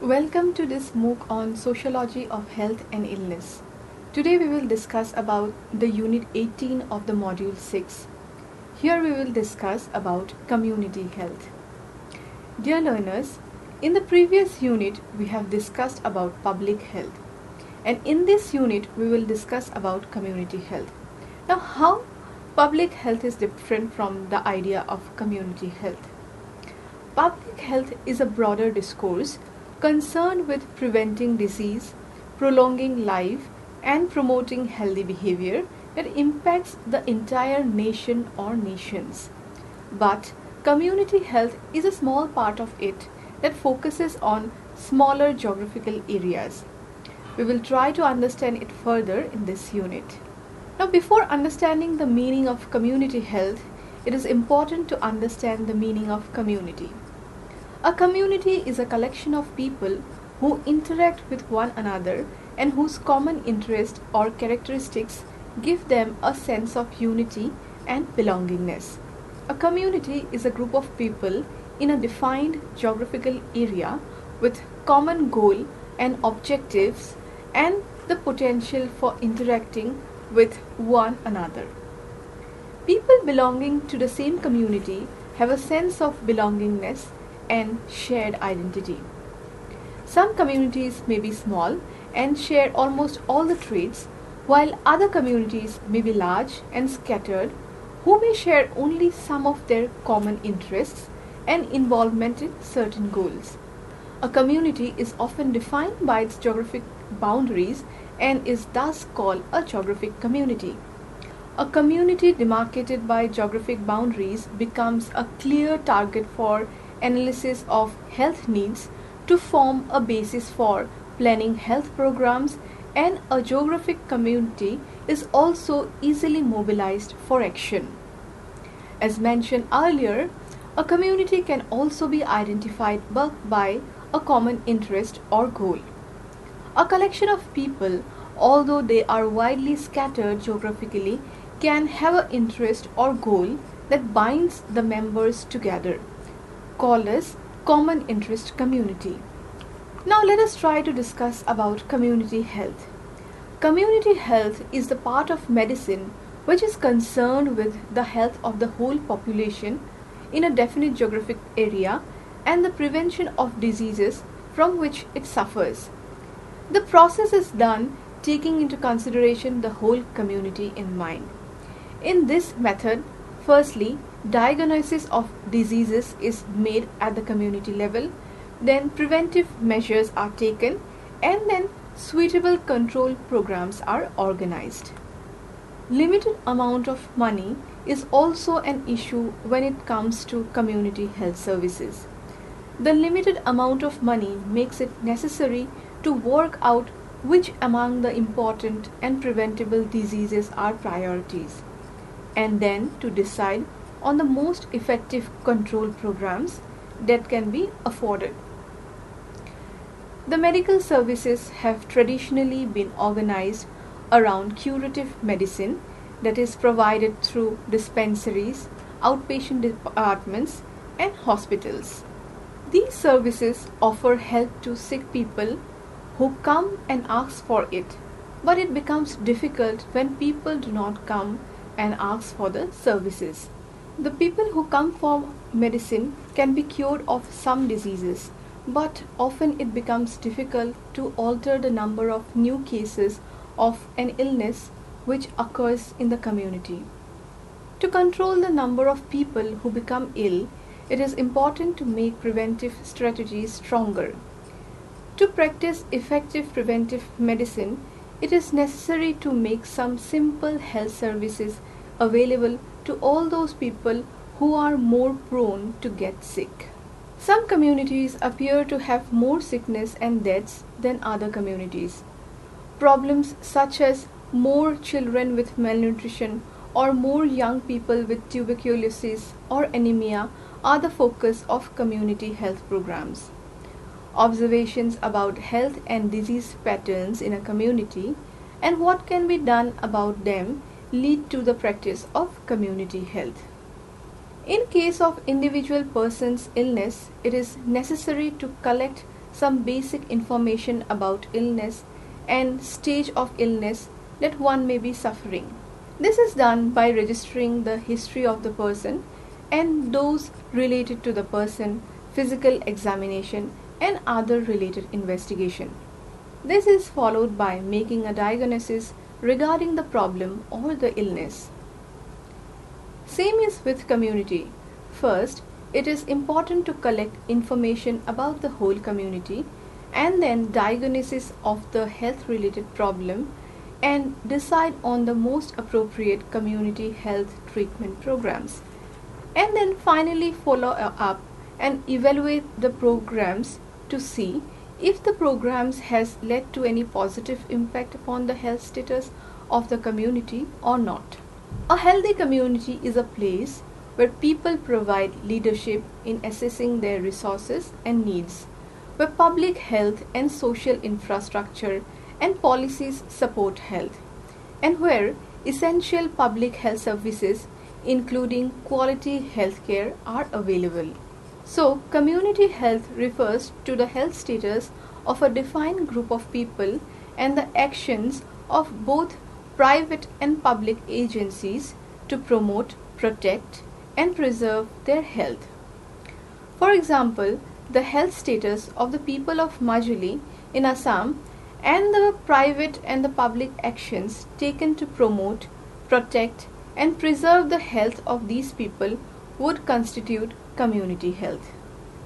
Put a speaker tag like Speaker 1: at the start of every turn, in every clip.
Speaker 1: Welcome to this MOOC on Sociology of Health and Illness. Today we will discuss about the Unit 18 of the Module 6. Here we will discuss about community health. Dear learners, in the previous unit we have discussed about public health, and in this unit we will discuss about community health. Now, how public health is different from the idea of community health? Public health is a broader discourse concerned with preventing disease, prolonging life, and promoting healthy behavior that impacts the entire nation or nations. But community health is a small part of it that focuses on smaller geographical areas. We will try to understand it further in this unit. Now, before understanding the meaning of community health, it is important to understand the meaning of community. A community is a collection of people who interact with one another and whose common interests or characteristics give them a sense of unity and belongingness. A community is a group of people in a defined geographical area with common goal and objectives and the potential for interacting with one another. People belonging to the same community have a sense of belongingness and shared identity. Some communities may be small and share almost all the traits, while other communities may be large and scattered, who may share only some of their common interests and involvement in certain goals. A community is often defined by its geographic boundaries and is thus called a geographic community. A community demarcated by geographic boundaries becomes a clear target for analysis of health needs to form a basis for planning health programs, and a geographic community is also easily mobilized for action. As mentioned earlier, a community can also be identified by a common interest or goal. A collection of people, although they are widely scattered geographically, can have an interest or goal that binds the members together, called as common interest community. Now let us try to discuss about community health. Community health is the part of medicine which is concerned with the health of the whole population in a definite geographic area and the prevention of diseases from which it suffers. The process is done taking into consideration the whole community in mind. In this method, firstly, diagnosis of diseases is made at the community level, then preventive measures are taken, and then suitable control programs are organized. Limited amount of money is also an issue when it comes to community health services. The limited amount of money makes it necessary to work out which among the important and preventable diseases are priorities, and then to decide on the most effective control programs that can be afforded. The medical services have traditionally been organized around curative medicine that is provided through dispensaries, outpatient departments, and hospitals. These services offer help to sick people who come and ask for it, but it becomes difficult when people do not come and ask for the services. The people who come for medicine can be cured of some diseases, but often it becomes difficult to alter the number of new cases of an illness which occurs in the community. To control the number of people who become ill, it is important to make preventive strategies stronger. To practice effective preventive medicine, it is necessary to make some simple health services available to all those people who are more prone to get sick. Some communities appear to have more sickness and deaths than other communities. Problems such as more children with malnutrition or more young people with tuberculosis or anemia are the focus of community health programs. Observations about health and disease patterns in a community and what can be done about them lead to the practice of community health. In case of individual person's illness, it is necessary to collect some basic information about illness and stage of illness that one may be suffering. This is done by registering the history of the person and those related to the person, physical examination, and other related investigation. This is followed by making a diagnosis regarding the problem or the illness. Same is with community. First, it is important to collect information about the whole community and then diagnosis of the health related problem and decide on the most appropriate community health treatment programs. And then finally follow up and evaluate the programs to see if the programs has led to any positive impact upon the health status of the community or not. A healthy community is a place where people provide leadership in assessing their resources and needs, where public health and social infrastructure and policies support health, and where essential public health services including quality healthcare are available. So, community health refers to the health status of a defined group of people and the actions of both private and public agencies to promote, protect, and preserve their health. For example, the health status of the people of Majuli in Assam and the private and the public actions taken to promote, protect, and preserve the health of these people would constitute community health.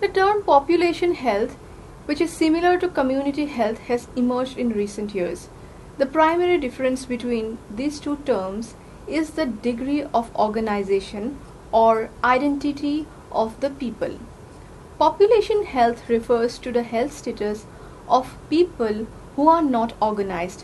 Speaker 1: The term population health, which is similar to community health, has emerged in recent years. The primary difference between these two terms is the degree of organization or identity of the people. Population health refers to the health status of people who are not organized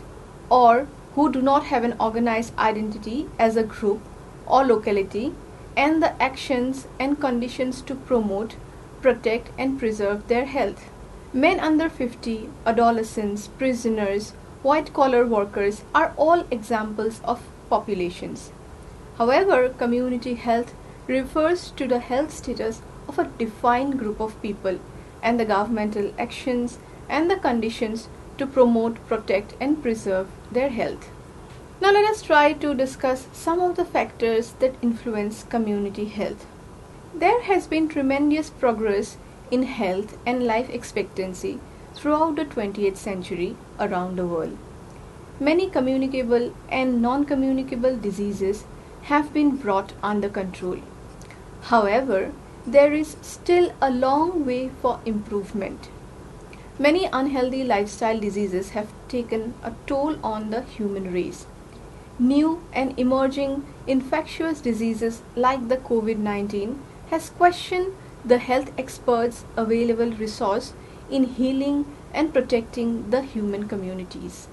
Speaker 1: or who do not have an organized identity as a group or locality and the actions and conditions to promote, protect and preserve their health. Men under 50, adolescents, prisoners, white-collar workers are all examples of populations. However, community health refers to the health status of a defined group of people and the governmental actions and the conditions to promote, protect and preserve their health. Now let us try to discuss some of the factors that influence community health. There has been tremendous progress in health and life expectancy throughout the 20th century around the world. Many communicable and non-communicable diseases have been brought under control. However, there is still a long way for improvement. Many unhealthy lifestyle diseases have taken a toll on the human race. New and emerging infectious diseases like the COVID-19 has questioned the health experts' available resource in healing and protecting the human communities.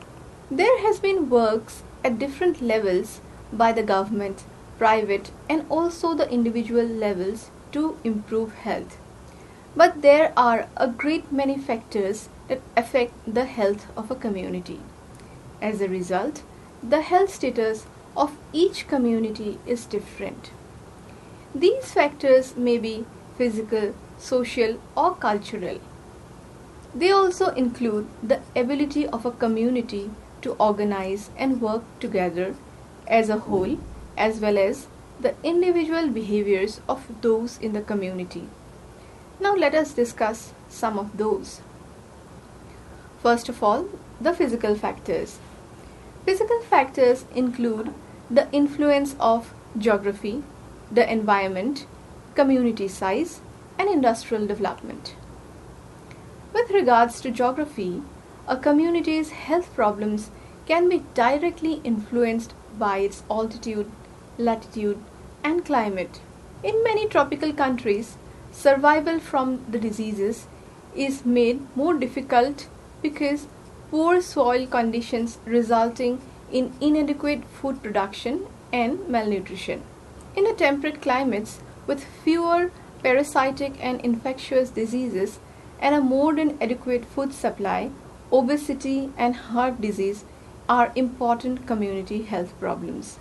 Speaker 1: There has been works at different levels by the government, private and also the individual levels to improve health. But there are a great many factors that affect the health of a community. As a result, the health status of each community is different. These factors may be physical, social or cultural. They also include the ability of a community to organize and work together as a whole, as well as the individual behaviors of those in the community. Now let us discuss some of those. First of all, the physical factors. Physical factors include the influence of geography, the environment, community size, and industrial development. With regards to geography, a community's health problems can be directly influenced by its altitude, latitude, and climate. In many tropical countries, survival from the diseases is made more difficult because poor soil conditions resulting in inadequate food production and malnutrition. In the temperate climates with fewer parasitic and infectious diseases and a more than adequate food supply, obesity and heart disease are important community health problems.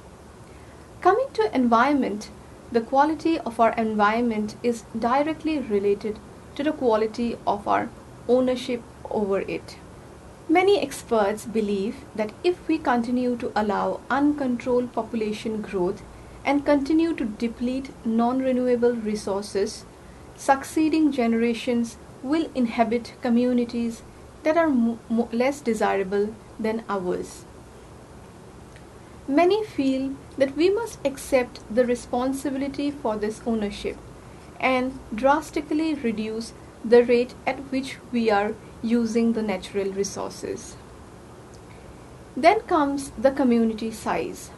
Speaker 1: Coming to environment, the quality of our environment is directly related to the quality of our ownership over it. Many experts believe that if we continue to allow uncontrolled population growth and continue to deplete non-renewable resources, succeeding generations will inhabit communities that are less desirable than ours. Many feel that we must accept the responsibility for this ownership and drastically reduce the rate at which we are using the natural resources. Then comes the community size.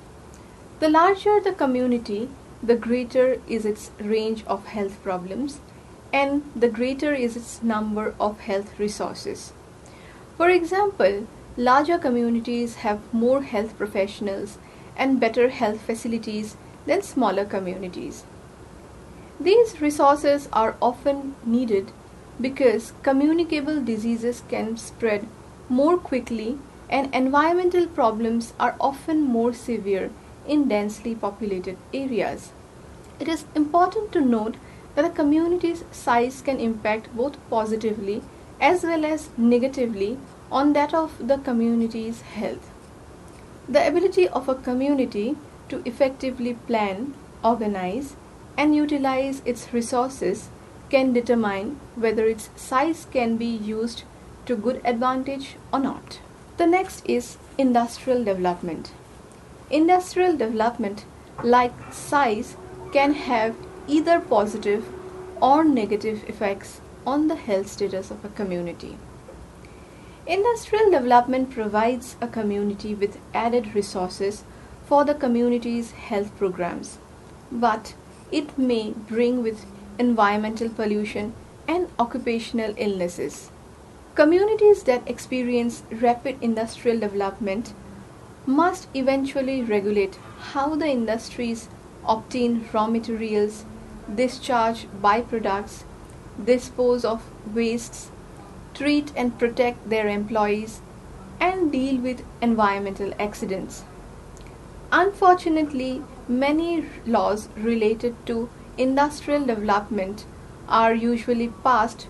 Speaker 1: The larger the community, the greater is its range of health problems and the greater is its number of health resources. For example, larger communities have more health professionals and better health facilities than smaller communities. These resources are often needed because communicable diseases can spread more quickly and environmental problems are often more severe in densely populated areas. It is important to note that a community's size can impact both positively as well as negatively on that of the community's health. The ability of a community to effectively plan, organize, and utilize its resources can determine whether its size can be used to good advantage or not. The next is industrial development. Industrial development, like size, can have either positive or negative effects on the health status of a community. Industrial development provides a community with added resources for the community's health programs, but it may bring with environmental pollution and occupational illnesses. Communities that experience rapid industrial development must eventually regulate how the industries obtain raw materials, discharge byproducts, dispose of wastes, treat and protect their employees, and deal with environmental accidents. Unfortunately, many laws related to industrial development are usually passed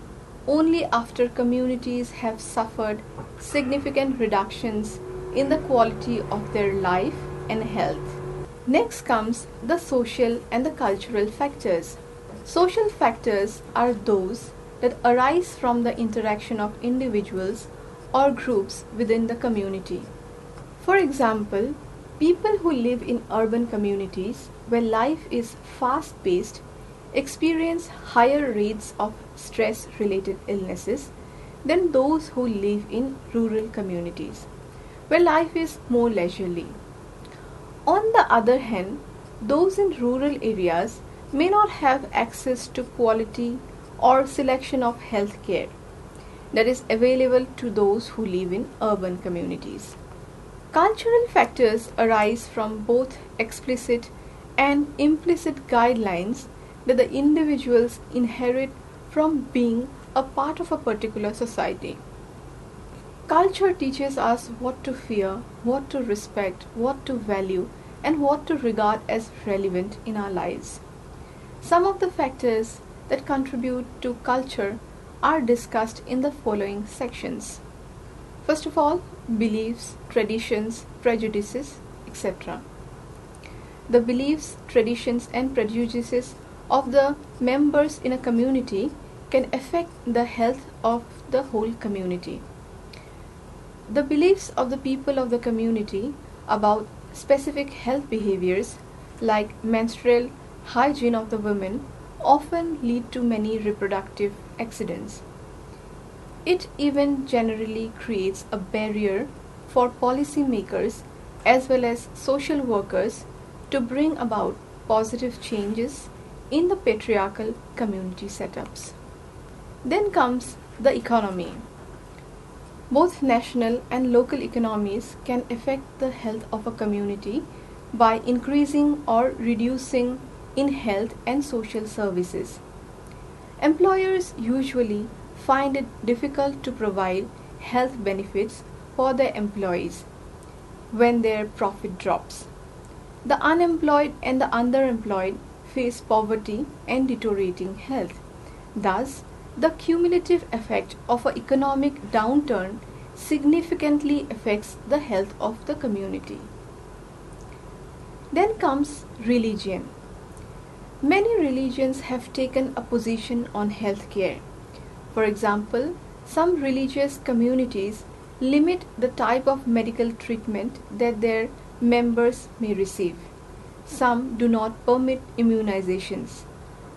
Speaker 1: only after communities have suffered significant reductions in the quality of their life and health. Next comes the social and the cultural factors. Social factors are those that arise from the interaction of individuals or groups within the community. For example, people who live in urban communities where life is fast-paced experience higher rates of stress-related illnesses than those who live in rural communities where life is more leisurely. On the other hand, those in rural areas may not have access to quality or selection of health care that is available to those who live in urban communities. Cultural factors arise from both explicit and implicit guidelines that the individuals inherit from being a part of a particular society. Culture teaches us what to fear, what to respect, what to value, and what to regard as relevant in our lives. Some of the factors that contribute to culture are discussed in the following sections. First of all, beliefs, traditions, prejudices, etc. The beliefs, traditions, and prejudices of the members in a community can affect the health of the whole community. The beliefs of the people of the community about specific health behaviors like menstrual hygiene of the women often lead to many reproductive accidents. It even generally creates a barrier for policymakers as well as social workers to bring about positive changes in the patriarchal community setups. Then comes the economy. Both national and local economies can affect the health of a community by increasing or reducing in health and social services. Employers usually find it difficult to provide health benefits for their employees when their profit drops. The unemployed and the underemployed face poverty and deteriorating health. Thus, the cumulative effect of an economic downturn significantly affects the health of the community. Then comes religion. Many religions have taken a position on healthcare. For example, some religious communities limit the type of medical treatment that their members may receive. Some do not permit immunizations.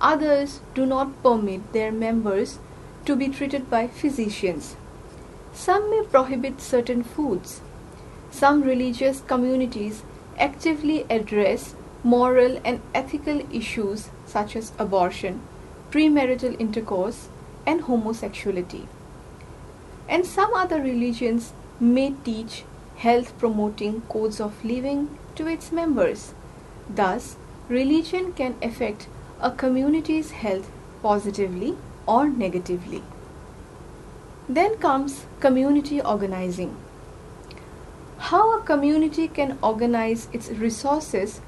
Speaker 1: Others do not permit their members to be treated by physicians. Some may prohibit certain foods. Some religious communities actively address moral and ethical issues such as abortion, premarital intercourse, and homosexuality. And some other religions may teach health promoting codes of living to its members. Thus, religion can affect a community's health positively or negatively. Then comes community organizing. How a community can organize its resources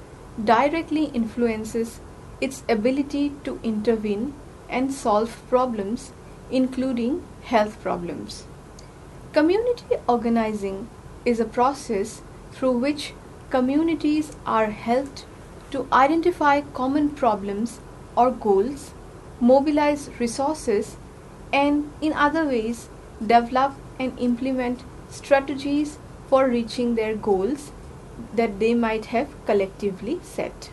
Speaker 1: directly influences its ability to intervene and solve problems, including health problems. Community organizing is a process through which communities are helped to identify common problems or goals, mobilize resources, and in other ways develop and implement strategies for reaching their goals that they might have collectively set.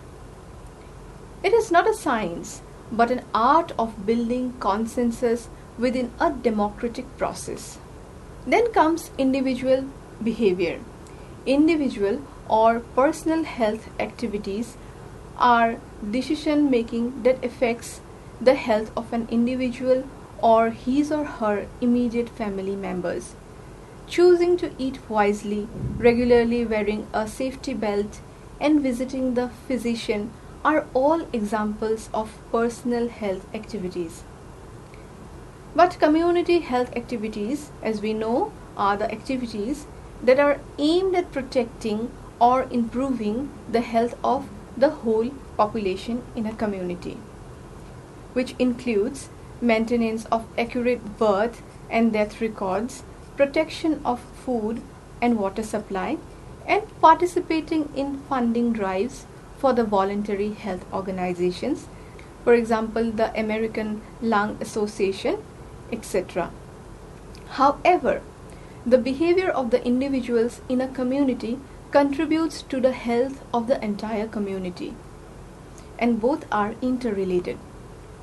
Speaker 1: It is not a science, but an art of building consensus within a democratic process. Then comes individual behavior. Individual or personal health activities are decision making that affects the health of an individual or his or her immediate family members. Choosing to eat wisely, regularly wearing a safety belt, and visiting the physician are all examples of personal health activities. But community health activities, as we know, are the activities that are aimed at protecting or improving the health of the whole population in a community, which includes maintenance of accurate birth and death records, protection of food and water supply, and participating in funding drives for the voluntary health organizations, for example, the American Lung Association, etc. However, the behavior of the individuals in a community contributes to the health of the entire community, and both are interrelated,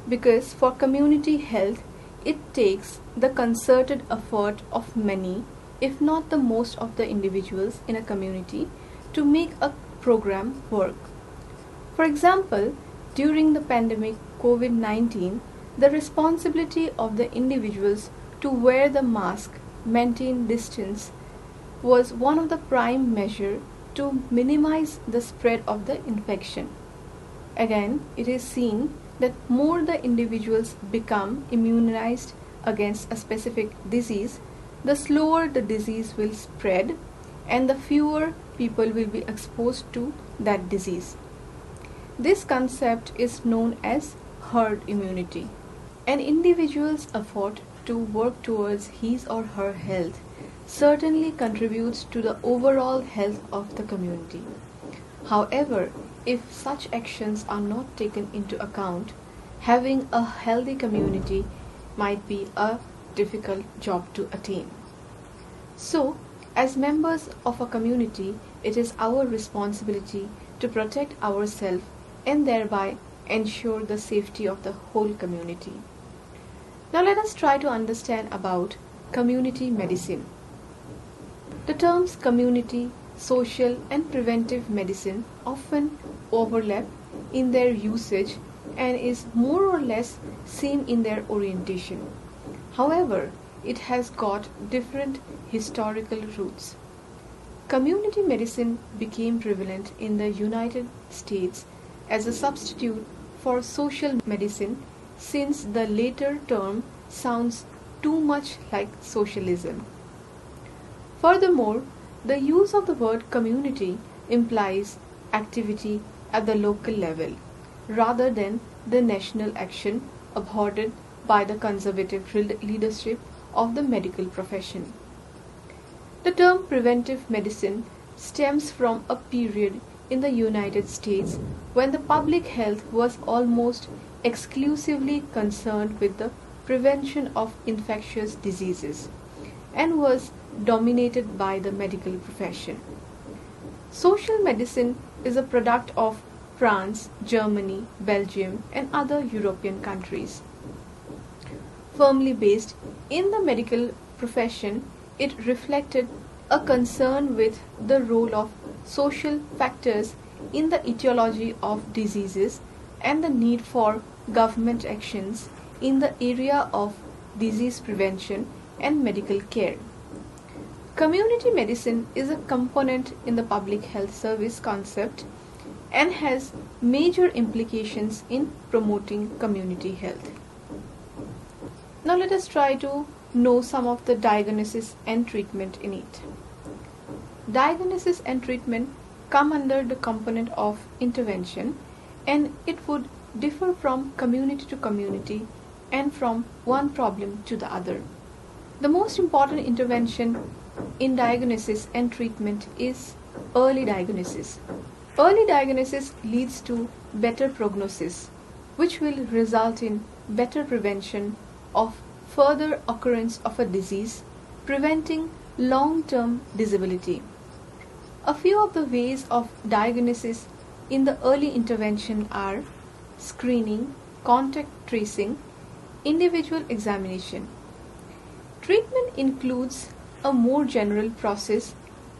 Speaker 1: because for community health it takes the concerted effort of many, if not the most of the individuals in a community to make a program work. For example, during the pandemic COVID-19, the responsibility of the individuals to wear the mask, maintain distance, was one of the prime measures to minimize the spread of the infection. Again, it is seen that more the individuals become immunized against a specific disease, the slower the disease will spread and the fewer people will be exposed to that disease. This concept is known as herd immunity. An individual's effort to work towards his or her health certainly contributes to the overall health of the community. However, if such actions are not taken into account, having a healthy community might be a difficult job to attain. So, as members of a community, it is our responsibility to protect ourselves and thereby ensure the safety of the whole community. Now let us try to understand about community medicine. The terms community, social and preventive medicine often overlap in their usage and is more or less same in their orientation. However, it has got different historical roots. Community medicine became prevalent in the United States as a substitute for social medicine, since the later term sounds too much like socialism. Furthermore, the use of the word community implies activity at the local level rather than the national action abhorred by the conservative leadership of the medical profession. The term preventive medicine stems from a period in the United States when the public health was almost exclusively concerned with the prevention of infectious diseases and was dominated by the medical profession. Social medicine is a product of France, Germany, Belgium, and other European countries. Firmly based in the medical profession, it reflected a concern with the role of social factors in the etiology of diseases and the need for government actions in the area of disease prevention and medical care. Community medicine is a component in the public health service concept and has major implications in promoting community health. Now let us try to know some of the diagnosis and treatment in it. Diagnosis and treatment come under the component of intervention, and it would differ from community to community and from one problem to the other. The most important intervention in diagnosis and treatment is early diagnosis. Early diagnosis leads to better prognosis, which will result in better prevention of further occurrence of a disease, preventing long-term disability. A few of the ways of diagnosis in the early intervention are screening, contact tracing, individual examination. Treatment includes a more general process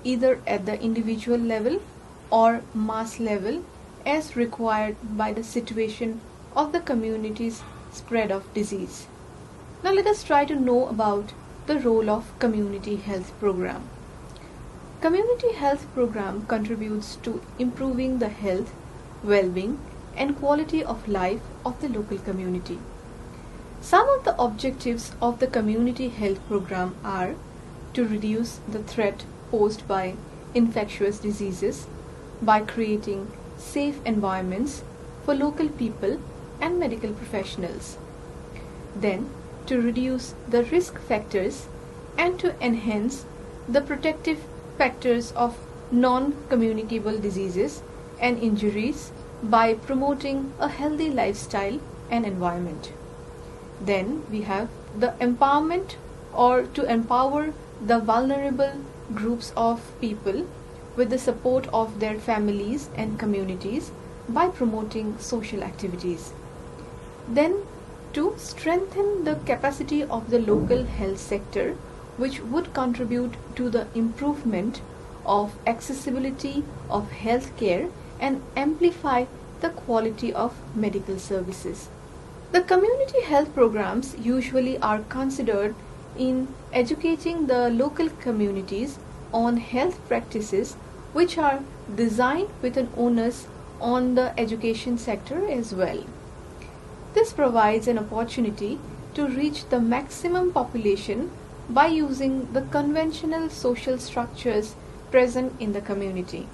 Speaker 1: either at the individual level or mass level as required by the situation of the community's spread of disease. Now let us try to know about the role of community health program. Community health program contributes to improving the health, well-being and quality of life of the local community. Some of the objectives of the community health program are to reduce the threat posed by infectious diseases by creating safe environments for local people and medical professionals. Then, to reduce the risk factors and to enhance the protective factors of non-communicable diseases and injuries by promoting a healthy lifestyle and environment. Then we have the empowerment or to empower the vulnerable groups of people with the support of their families and communities by promoting social activities. Then to strengthen the capacity of the local health sector, which would contribute to the improvement of accessibility of health care and amplify the quality of medical services. The community health programs usually are considered in educating the local communities on health practices which are designed with an onus on the education sector as well. This provides an opportunity to reach the maximum population by using the conventional social structures present in the community.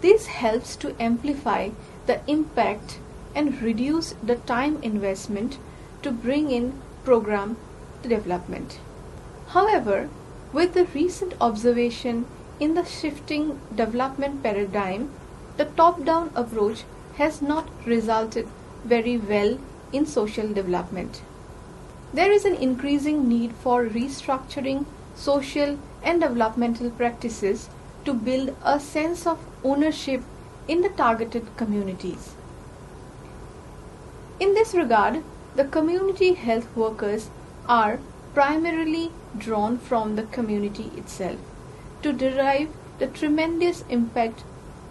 Speaker 1: This helps to amplify the impact and reduce the time investment to bring in program development. However, with the recent observation in the shifting development paradigm, the top-down approach has not resulted very well in social development. There is an increasing need for restructuring social and developmental practices to build a sense of ownership in the targeted communities. In this regard, the community health workers are primarily drawn from the community itself to derive the tremendous impact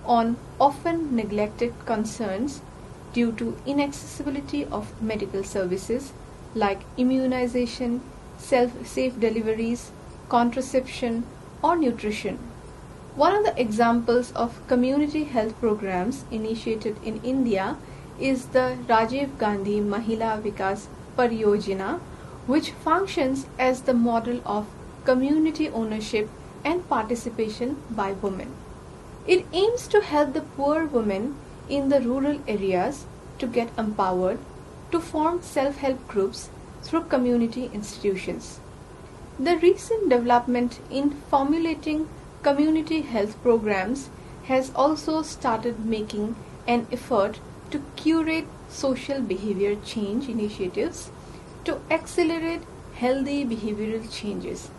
Speaker 1: on often neglected concerns due to inaccessibility of medical services like immunization, safe deliveries, contraception, or nutrition. One of the examples of community health programs initiated in India is the Rajiv Gandhi Mahila Vikas Pariyojana, which functions as the model of community ownership and participation by women. It aims to help the poor women in the rural areas to get empowered, to form self-help groups through community institutions. The recent development in formulating community health programs has also started making an effort to curate social behavior change initiatives to accelerate healthy behavioral changes.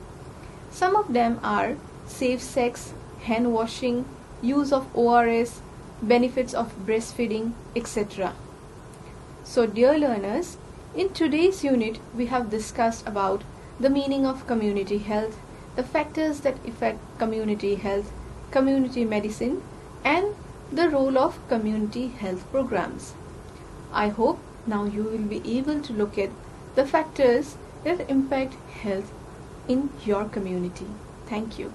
Speaker 1: Some of them are safe sex, hand washing, use of ORS, benefits of breastfeeding, etc. So dear learners, in today's unit we have discussed about the meaning of community health, the factors that affect community health, community medicine, and the role of community health programs. I hope now you will be able to look at the factors that impact health in your community. Thank you.